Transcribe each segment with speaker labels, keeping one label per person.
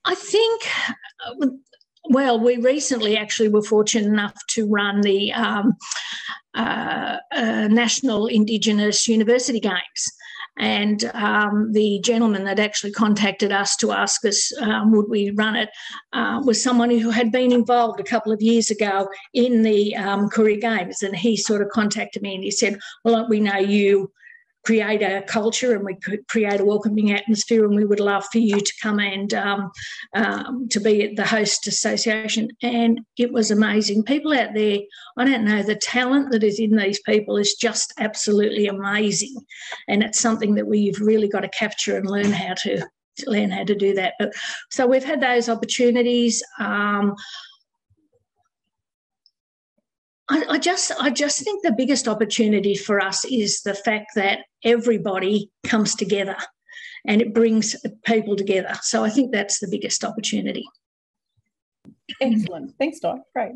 Speaker 1: I think, well, we recently actually were fortunate enough to run the National Indigenous University Games. And the gentleman that actually contacted us to ask us would we run it was someone who had been involved a couple of years ago in the Korea Games. And he sort of contacted me and he said, well, we know you create a culture and we could create a welcoming atmosphere, and we would love for you to come and to be at the host association. And it was amazing. People out there, I don't know, the talent that is in these people is just absolutely amazing, and it's something that we've really got to capture and learn how to do that. But so we've had those opportunities. I just think the biggest opportunity for us is the fact that everybody comes together and it brings people together. So I think that's the biggest opportunity.
Speaker 2: Excellent. Thanks, Di. Great.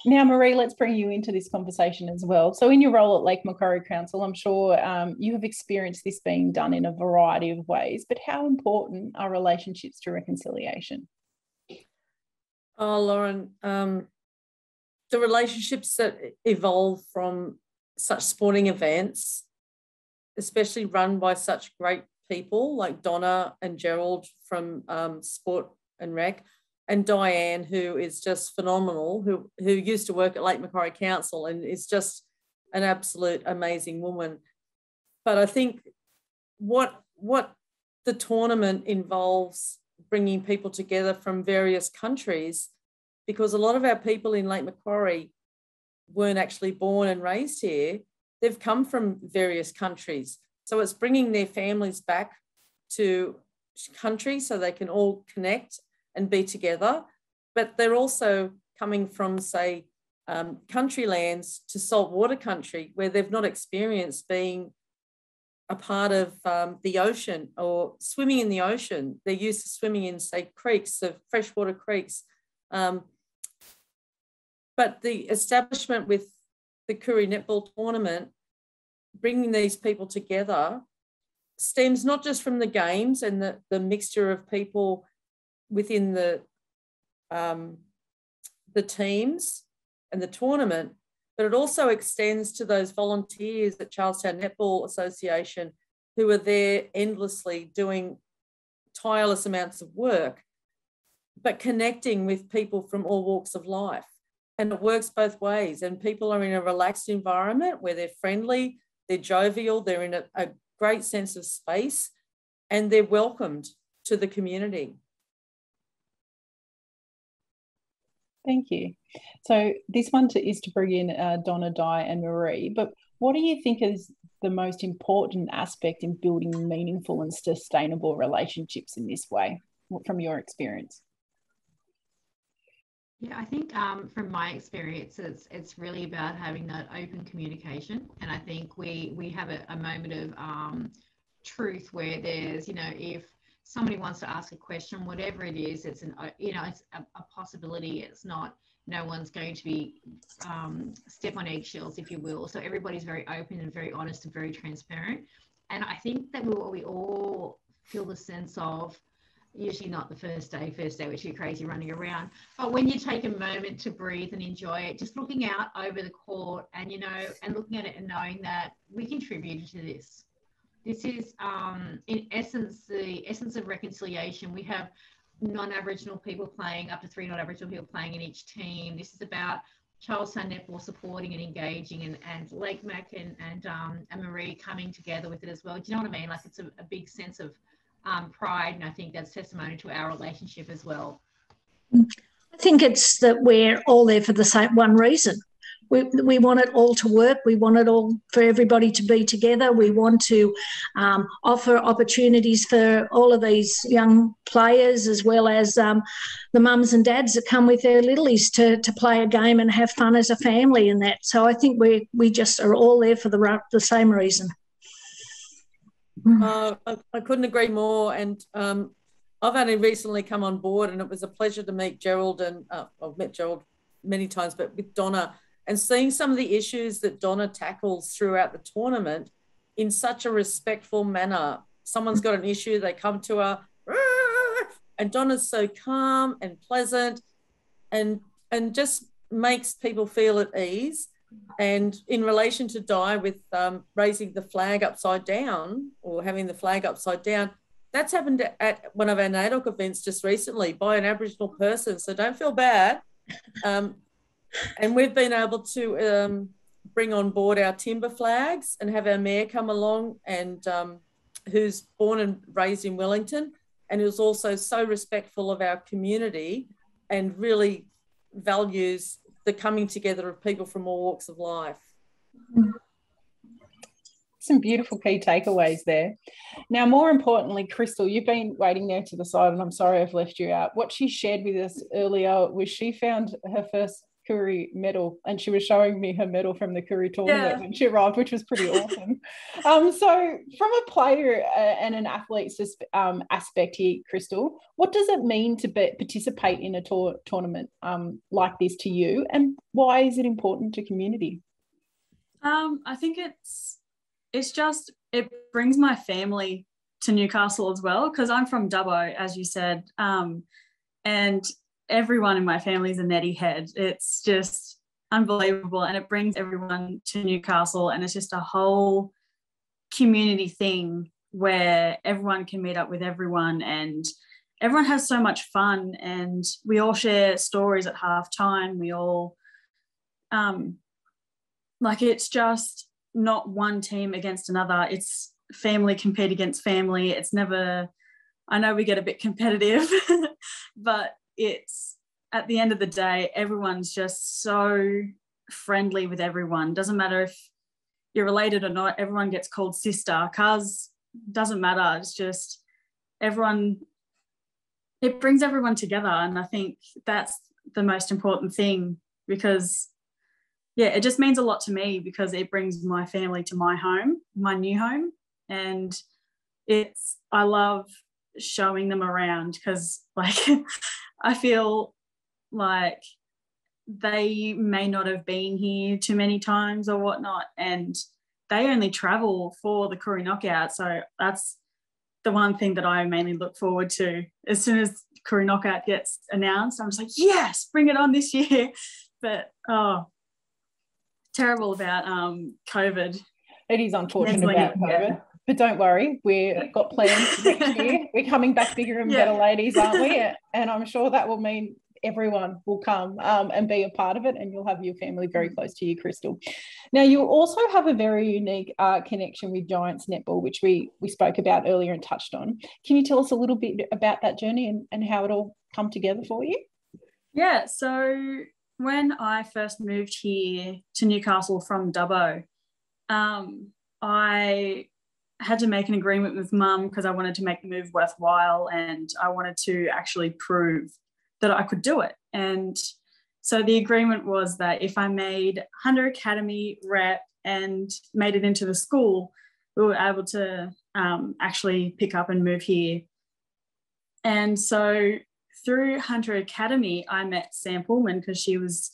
Speaker 2: Now, Marie, let's bring you into this conversation as well. So in your role at Lake Macquarie Council, I'm sure you have experienced this being done in a variety of ways, but how important are relationships to reconciliation?
Speaker 3: Oh, Lauren, the relationships that evolve from such sporting events, especially run by such great people like Donna and Gerald from Sport and Rec, and Diane, who is just phenomenal, who used to work at Lake Macquarie Council and is just an absolute amazing woman. But I think what the tournament involves bringing people together from various countries, because a lot of our people in Lake Macquarie weren't actually born and raised here. They've come from various countries. So it's bringing their families back to country so they can all connect and be together. But they're also coming from, say, country lands to saltwater country where they've not experienced being a part of the ocean or swimming in the ocean. They're used to swimming in, say, creeks, freshwater creeks. But the establishment with the Koori Netball tournament, bringing these people together, stems not just from the games and the mixture of people within the teams and the tournament, but it also extends to those volunteers at Charlestown Netball Association who are there endlessly doing tireless amounts of work, but connecting with people from all walks of life. And it works both ways. And people are in a relaxed environment where they're friendly, they're jovial, they're in a great sense of space, and they're welcomed to the community.
Speaker 2: Thank you. So this one is to bring in Donna, Di and Marie, but what do you think is the most important aspect in building meaningful and sustainable relationships in this way, from your experience?
Speaker 4: Yeah, I think from my experience, it's really about having that open communication. And I think we have a moment of truth where there's, if somebody wants to ask a question, whatever it is, it's it's a possibility. It's not, no one's going to be step on eggshells, if you will. So everybody's very open and very honest and very transparent. And I think that we all feel the sense of, usually not the first day we're too crazy running around, but when you take a moment to breathe and enjoy it, just looking out over the court and and looking at it and knowing that we contributed to this. This is in essence the essence of reconciliation. We have non-Aboriginal people playing, up to 3 non-Aboriginal people playing in each team. This is about Charlestown Netball supporting and engaging, and Lake Mac and Marie coming together with it as well. Do you know what I mean? Like, it's a big sense of pride, and I think that's testimony to our relationship as well.
Speaker 1: I think it's that we're all there for the same one reason. We want it all to work. We want it all for everybody to be together. We want to offer opportunities for all of these young players, as well as the mums and dads that come with their littlies to play a game and have fun as a family and that. So I think we just are all there for the same reason.
Speaker 3: I couldn't agree more. And I've only recently come on board, and it was a pleasure to meet Gerald, and I've met Gerald many times, but with Donna, and seeing some of the issues that Donna tackles throughout the tournament in such a respectful manner. Someone's got an issue, they come to her, And Donna's so calm and pleasant and just makes people feel at ease. And in relation to Di with raising the flag upside down or having the flag upside down, that's happened at one of our NAIDOC events just recently by an Aboriginal person. So don't feel bad. And we've been able to bring on board our timber flags and have our mayor come along, and who's born and raised in Wellington, and who's also so respectful of our community and really values the coming together of people from all walks of life.
Speaker 2: Some beautiful key takeaways there. Now, more importantly, Crystal, you've been waiting there to the side, and I'm sorry I've left you out. What she shared with us earlier was she found her first Koori medal, and she was showing me her medal from the Koori tournament when she arrived, which was pretty awesome. So from a player and an athlete's aspect here, Crystal, what does it mean to participate in a tournament like this to you, and why is it important to community?
Speaker 5: I think it brings my family to Newcastle as well, because I'm from Dubbo, as you said, and everyone in my family is a netty head. It's just unbelievable, and it brings everyone to Newcastle, and it's just a whole community thing where everyone can meet up with everyone, and everyone has so much fun, and we all share stories at half time. We all it's just not one team against another. It's family compete against family. It's never, I know we get a bit competitive, but it's, at the end of the day, everyone's just so friendly with everyone. Doesn't matter if you're related or not, everyone gets called sister, cuz, doesn't matter. It's just everyone, it brings everyone together. And I think that's the most important thing, because it just means a lot to me, because it brings my family to my home, my new home. And I love showing them around, because I feel like they may not have been here too many times or whatnot, and they only travel for the Koori Knockout. So that's the one thing that I mainly look forward to. As soon as Koori Knockout gets announced, I'm just like, yes, bring it on this year. But terrible about COVID.
Speaker 2: It is unfortunate about COVID, but don't worry, we've got plans next year. We're coming back bigger and better, ladies, aren't we? And I'm sure that will mean everyone will come and be a part of it, and you'll have your family very close to you, Crystal. Now, you also have a very unique connection with Giants Netball, which we spoke about earlier and touched on. Can you tell us a little bit about that journey and how it all come together for you?
Speaker 5: Yeah, so when I first moved here to Newcastle from Dubbo, I had to make an agreement with Mum, because I wanted to make the move worthwhile, and I wanted to actually prove that I could do it. And so the agreement was that if I made Hunter Academy rep and made it into the school, we were able to actually pick up and move here. And so through Hunter Academy, I met Sam Pullman, because she was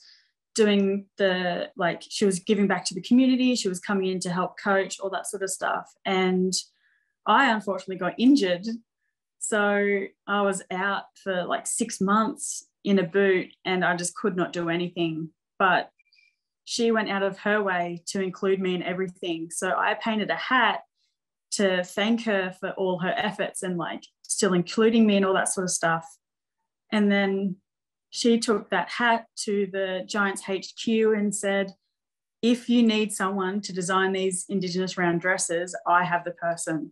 Speaker 5: doing she was giving back to the community. She was coming in to help coach, all that sort of stuff. And I unfortunately got injured. So I was out for 6 months in a boot, and I just could not do anything. But she went out of her way to include me in everything. So I painted a hat to thank her for all her efforts and still including me and all that sort of stuff. And then she took that hat to the Giants HQ and said, if you need someone to design these Indigenous round dresses, I have the person.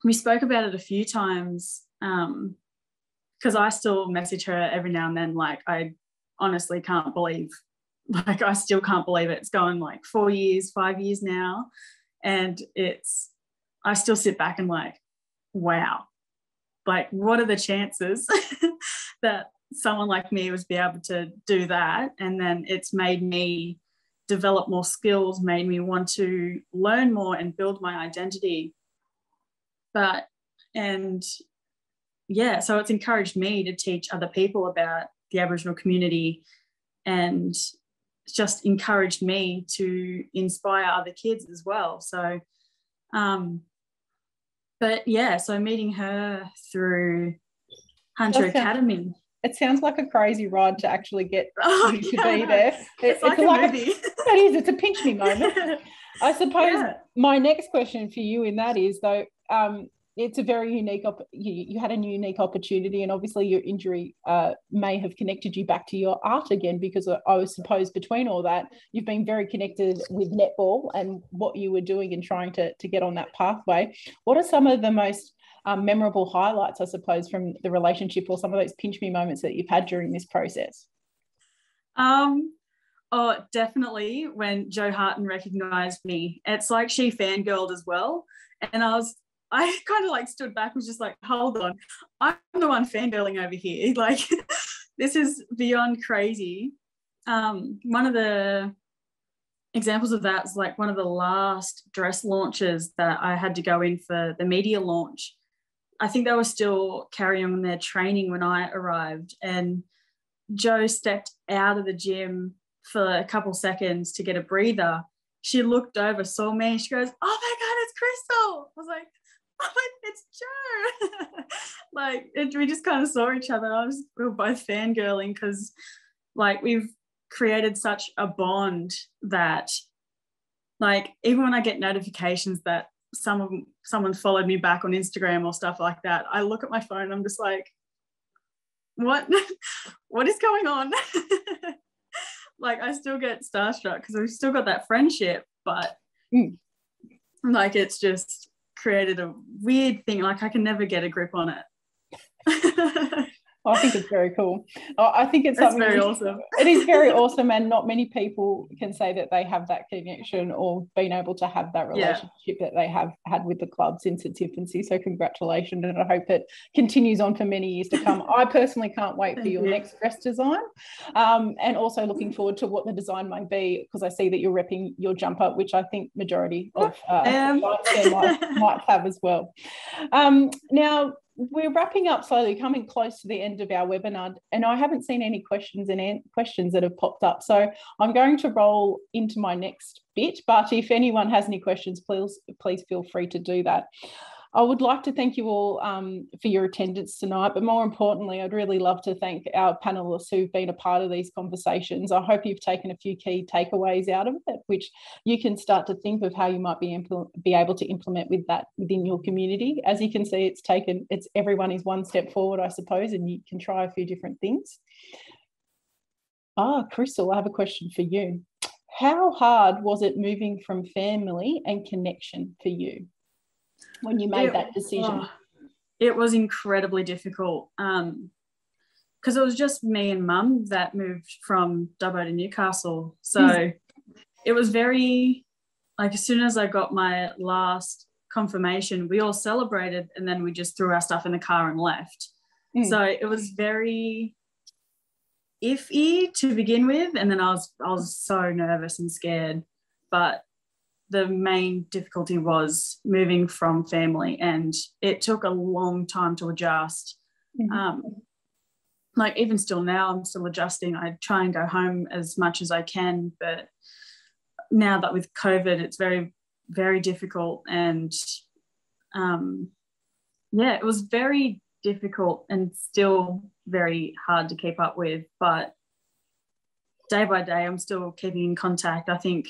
Speaker 5: We spoke about it a few times, because I still message her every now and then. I honestly can't believe, I still can't believe it. It's going 4 years, 5 years now. And I still sit back and wow, what are the chances that someone like me would be able to do that? And then it's made me develop more skills, made me want to learn more and build my identity. So it's encouraged me to teach other people about the Aboriginal community, and just encouraged me to inspire other kids as well. So But yeah, so meeting her through Hunter Academy.
Speaker 2: It sounds like a crazy ride to actually get you to be
Speaker 5: yeah.
Speaker 2: there.
Speaker 5: It's like a movie.
Speaker 2: It is. It's a pinch me moment. I suppose my next question for you in that is, though, it's a very unique, you had a unique opportunity, and obviously your injury may have connected you back to your art again, because I suppose between all that, you've been very connected with netball and what you were doing and trying to get on that pathway. What are some of the most memorable highlights, I suppose, from the relationship, or some of those pinch me moments that you've had during this process?
Speaker 5: Oh, definitely when Jo Harton recognised me. It's like she fangirled as well. And I kind of like stood back and was just like, hold on, I'm the one fangirling over here. Like, this is beyond crazy. One of the examples of that is like one of the last dress launches that I had to go in for the media launch. I think they were still carrying on their training when I arrived, and Jo stepped out of the gym for a couple seconds to get a breather. She looked over, saw me, she goes, oh my God, it's Crystal. I was like, oh, it's Jo. Like, we just kind of saw each other. We were both fangirling, because like we've created such a bond that, like, even when I get notifications that someone followed me back on Instagram or stuff like that, I look at my phone and I'm just like, what is going on? Like, I still get starstruck because we've still got that friendship, but like, it's just created a weird thing. Like, I can never get a grip on it.
Speaker 2: I think it's very cool. I think it's
Speaker 5: very awesome.
Speaker 2: It is very awesome, and not many people can say that they have that connection or been able to have that relationship that they have had with the club since its infancy. So congratulations, and I hope it continues on for many years to come. I personally can't wait for your next dress design, and also looking forward to what the design may be, because I see that you're repping your jumper, which I think majority of might have as well. Now, we're wrapping up slowly, coming close to the end of our webinar, and I haven't seen any questions that have popped up. So I'm going to roll into my next bit, but if anyone has any questions, please feel free to do that. I would like to thank you all for your attendance tonight, but more importantly, I'd really love to thank our panellists who've been a part of these conversations. I hope you've taken a few key takeaways out of it, which you can start to think of how you might be able to implement with that within your community. As you can see, everyone is one step forward, I suppose, and you can try a few different things. Crystal, I have a question for you. How hard was it moving from family and connection for you when you made that decision?
Speaker 5: It was incredibly difficult, because it was just me and Mum that moved from Dubbo to Newcastle. So it was very, like, as soon as I got my last confirmation, we all celebrated, and then we just threw our stuff in the car and left. So it was very iffy to begin with, and then I was so nervous and scared. But the main difficulty was moving from family, and it took a long time to adjust. Like, even still now, I'm still adjusting. I try and go home as much as I can, but now that with COVID, it's very, very difficult. And it was very difficult and still very hard to keep up with. But day by day, I'm still keeping in contact. I think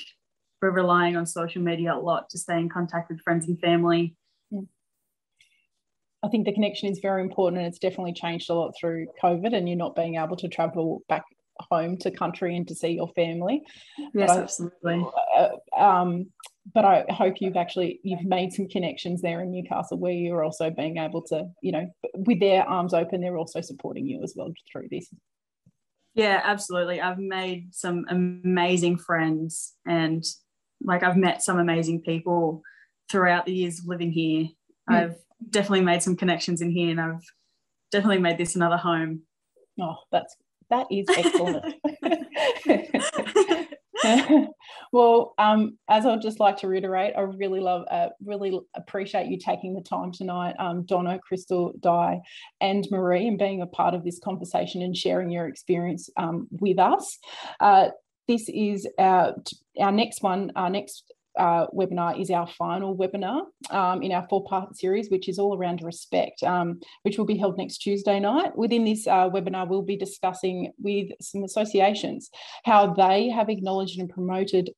Speaker 5: we're relying on social media a lot to stay in contact with friends and family.
Speaker 2: I think the connection is very important, and it's definitely changed a lot through COVID, and you're not being able to travel back home to country and to see your family.
Speaker 5: Yes, absolutely.
Speaker 2: But I hope you've made some connections there in Newcastle, where you're also being able to, with their arms open, they're also supporting you as well through this.
Speaker 5: Yeah, absolutely. I've made some amazing friends, and like, I've met some amazing people throughout the years of living here. I've definitely made some connections in here, and I've definitely made this another home.
Speaker 2: Oh, that is excellent. Well, as I'd just like to reiterate, I really appreciate you taking the time tonight, Donna, Crystal, Di, and Marie, and being a part of this conversation and sharing your experience with us. This is our next one. Our next webinar is our final webinar in our 4-part series, which is all around respect, which will be held next Tuesday night. Within this webinar, we'll be discussing with some associations how they have acknowledged and promoted,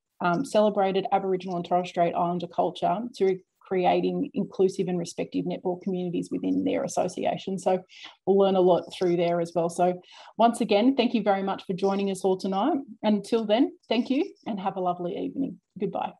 Speaker 2: celebrated Aboriginal and Torres Strait Islander culture through creating inclusive and respective netball communities within their association. So we'll learn a lot through there as well. So once again, thank you very much for joining us all tonight. Until then, thank you and have a lovely evening. Goodbye.